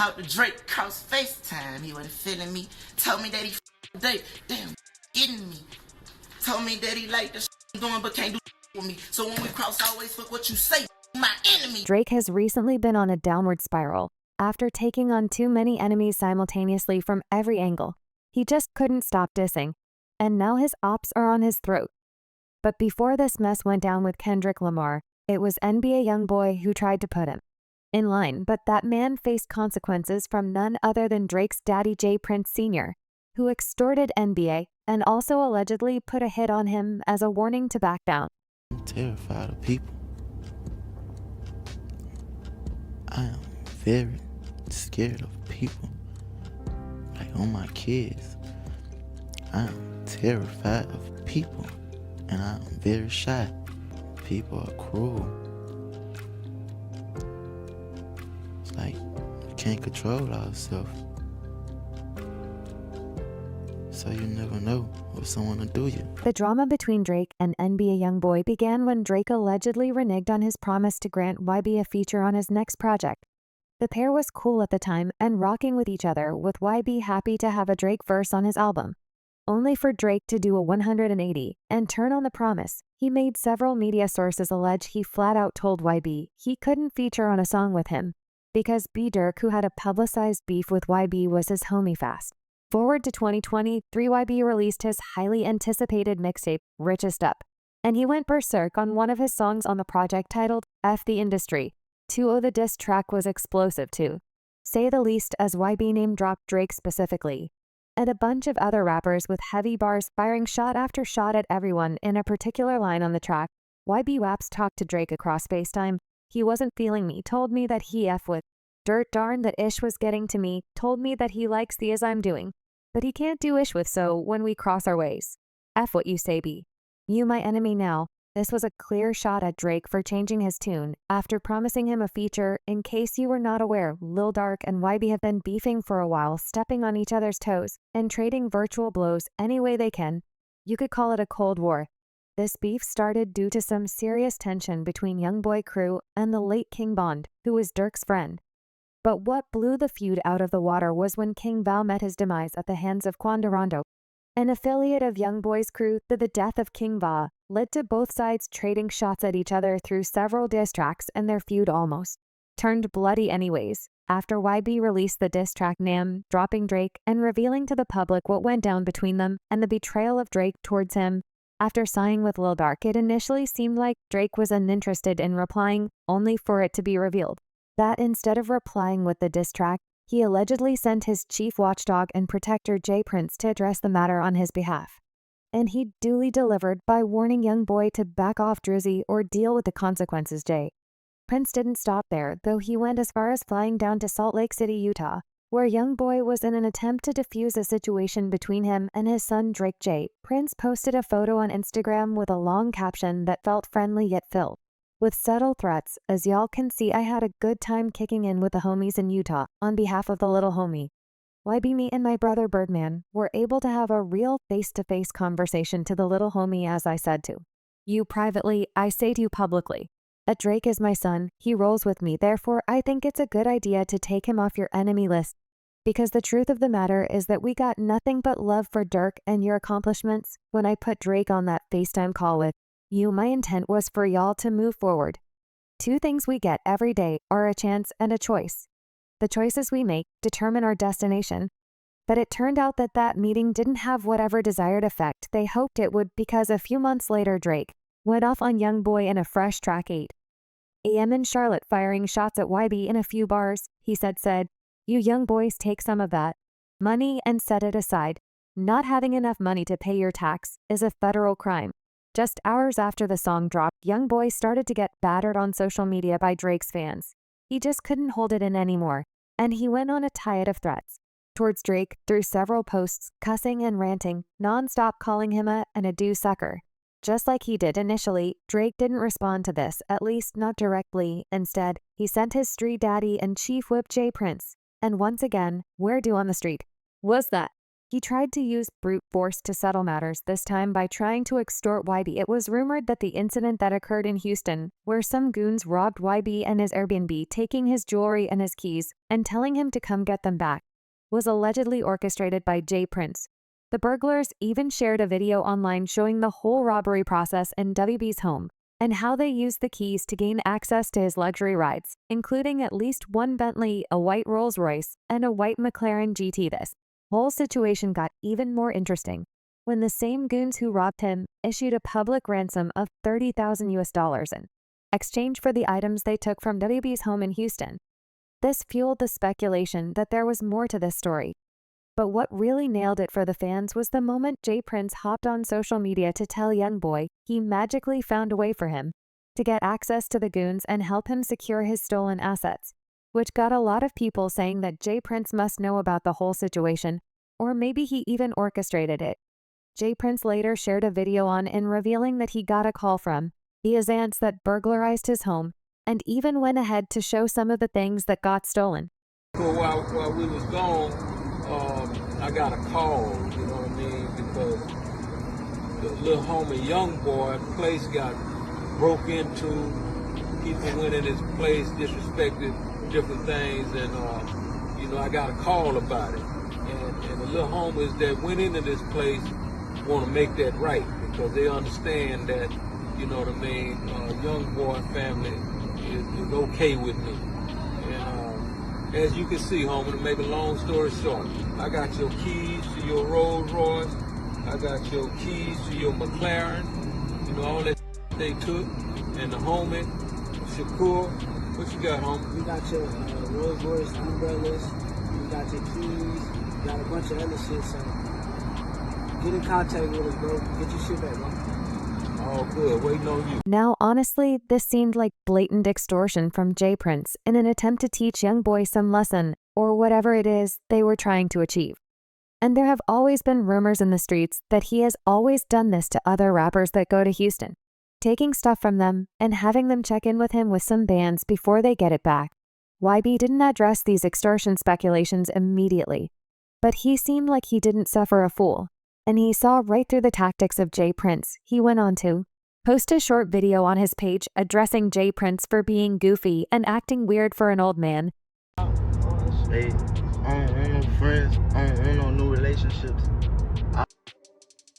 Talked to Drake cross FaceTime. He wasn't feeling me. Told me that he date. Damn, getting me. Told me that he liked the doing but can't do with me. So when we cross, always fuck what you say. My enemy. Drake has recently been on a downward spiral after taking on too many enemies simultaneously from every angle. He just couldn't stop dissing, and now his ops are on his throat. But before this mess went down with Kendrick Lamar, it was NBA Youngboy who tried to put him in line, but that man faced consequences from none other than Drake's daddy jprince Sr., who extorted NBA and also allegedly put a hit on him as a warning to back down. I'm terrified of people. I am very scared of people. Like on my kids. I am terrified of people. And I am very shy. People are cruel. It's like you can't control ourselves. So you never know what someone will do you. The drama between Drake and NBA Youngboy began when Drake allegedly reneged on his promise to grant YB a feature on his next project. The pair was cool at the time and rocking with each other, with YB happy to have a Drake verse on his album. Only for Drake to do a 180 and turn on the promise. He made several media sources allege he flat out told YB he couldn't feature on a song with him because B. Dirk, who had a publicized beef with YB, was his homie fast. Forward to 2020, 3YB released his highly anticipated mixtape, Richest, and he went berserk on one of his songs on the project titled F the Industry. 2.0 The diss track was explosive to say the least, as YB name-dropped Drake specifically, and a bunch of other rappers with heavy bars firing shot after shot at everyone in a particular line on the track. YB Waps talked to Drake across FaceTime. He wasn't feeling me, told me that he F with dirt, darn that ish was getting to me, told me that he likes the as I'm doing, but he can't do ish with, so when we cross our ways. F what you say, B. You my enemy now. This was a clear shot at Drake for changing his tune after promising him a feature. In case you were not aware, Lil Dark and YB have been beefing for a while, stepping on each other's toes and trading virtual blows any way they can. You could call it a Cold War. This beef started due to some serious tension between Youngboy crew and the late King Bond, who was Dirk's friend. But what blew the feud out of the water was when King Val met his demise at the hands of Quandarando, an affiliate of Youngboy's crew. The death of King Va led to both sides trading shots at each other through several diss tracks, and their feud almost turned bloody anyways, after YB released the diss track Nam, dropping Drake and revealing to the public what went down between them and the betrayal of Drake towards him. After signing with Lil Dark, it initially seemed like Drake was uninterested in replying, only for it to be revealed that instead of replying with the diss track, he allegedly sent his chief watchdog and protector jprince to address the matter on his behalf. And he duly delivered by warning Youngboy to back off Drizzy or deal with the consequences. Prince didn't stop there, though. He went as far as flying down to Salt Lake City, Utah, where Youngboy was in an attempt to defuse a situation between him and his son Drake. Prince posted a photo on Instagram with a long caption that felt friendly yet filled with subtle threats. As y'all can see, I had a good time kicking in with the homies in Utah on behalf of the little homie. YB, me and my brother Birdman were able to have a real face-to-face conversation to the little homie, as I said to you privately, I say to you publicly. That Drake is my son, he rolls with me, therefore I think it's a good idea to take him off your enemy list. Because the truth of the matter is that we got nothing but love for Dirk and your accomplishments. When I put Drake on that FaceTime call with you, my intent was for y'all to move forward. Two things we get every day are a chance and a choice. The choices we make determine our destination. But it turned out that that meeting didn't have whatever desired effect they hoped it would, because a few months later Drake went off on Youngboy in a fresh track 8 a.m. in Charlotte, firing shots at YB in a few bars. He said, you young boys take some of that money and set it aside. Not having enough money to pay your tax is a federal crime. Just hours after the song dropped, Youngboy started to get battered on social media by Drake's fans. He just couldn't hold it in anymore, and he went on a tirade of threats towards Drake through several posts, cussing and ranting, non-stop calling him and a do sucker. Just like he did initially, Drake didn't respond to this, at least not directly. Instead, he sent his street daddy and chief whip jprince. And once again, where do on the street was that? He tried to use brute force to settle matters, this time by trying to extort YB. It was rumored that the incident that occurred in Houston, where some goons robbed YB and his Airbnb, taking his jewelry and his keys, and telling him to come get them back, was allegedly orchestrated by jprince. The burglars even shared a video online showing the whole robbery process in WB's home, and how they used the keys to gain access to his luxury rides, including at least one Bentley, a white Rolls-Royce, and a white McLaren GT. This whole situation got even more interesting when the same goons who robbed him issued a public ransom of $30,000 in exchange for the items they took from WB's home in Houston. This fueled the speculation that there was more to this story. But what really nailed it for the fans was the moment jprince hopped on social media to tell Youngboy he magically found a way for him to get access to the goons and help him secure his stolen assets, which got a lot of people saying that jprince must know about the whole situation, or maybe he even orchestrated it. jprince later shared a video on in revealing that he got a call from the Azants that burglarized his home, and even went ahead to show some of the things that got stolen. So while we was gone, I got a call, you know what I mean, because the little homie Youngboy place got broke into. People went in his place, disrespected different things, and you know, I got a call about it. And the little homies that went into this place want to make that right, because they understand that, you know what I mean, Youngboy family is okay with me. And as you can see, homie, to make a long story short, I got your keys to your Rolls Royce, I got your keys to your McLaren, you know, all that they took, and the homie, Shakur, what you got, homie? You got your Rolls Royce umbrellas, you got your keys, you got a bunch of other shit, so get in contact with us, bro. Get your shit back, bro. All good, waiting on you. Now, honestly, this seemed like blatant extortion from jprince in an attempt to teach Youngboy some lesson, or whatever it is they were trying to achieve. And there have always been rumors in the streets that he has always done this to other rappers that go to Houston, taking stuff from them and having them check in with him with some bands before they get it back. YB didn't address these extortion speculations immediately, but he seemed like he didn't suffer a fool, and he saw right through the tactics of jprince. He went on to post a short video on his page addressing jprince for being goofy and acting weird for an old man. Hey, I don't want no friends, I don't want no new relationships. I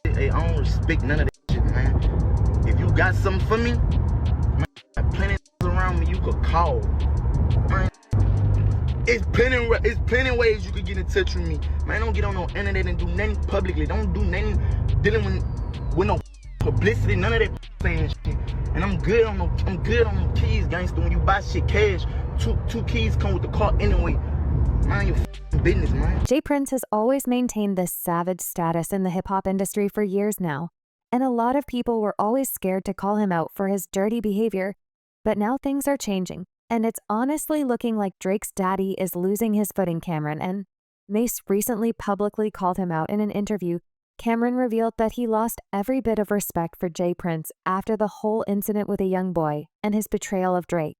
don't respect none of that shit, man. If you got something for me, man, plenty of around me you could call. Man, it's plenty ways you could get in touch with me. Man, don't get on no internet and do nothing publicly. Don't do nothing dealing with no publicity, none of that saying shit. And I'm good on the keys, gangster. When you buy shit cash, two keys come with the car anyway. Mind your business, man. jprince has always maintained this savage status in the hip-hop industry for years now, and a lot of people were always scared to call him out for his dirty behavior. But now things are changing, and it's honestly looking like Drake's daddy is losing his footing, Cameron, and Mace recently publicly called him out in an interview. Cameron revealed that he lost every bit of respect for jprince after the whole incident with a Youngboy and his betrayal of Drake.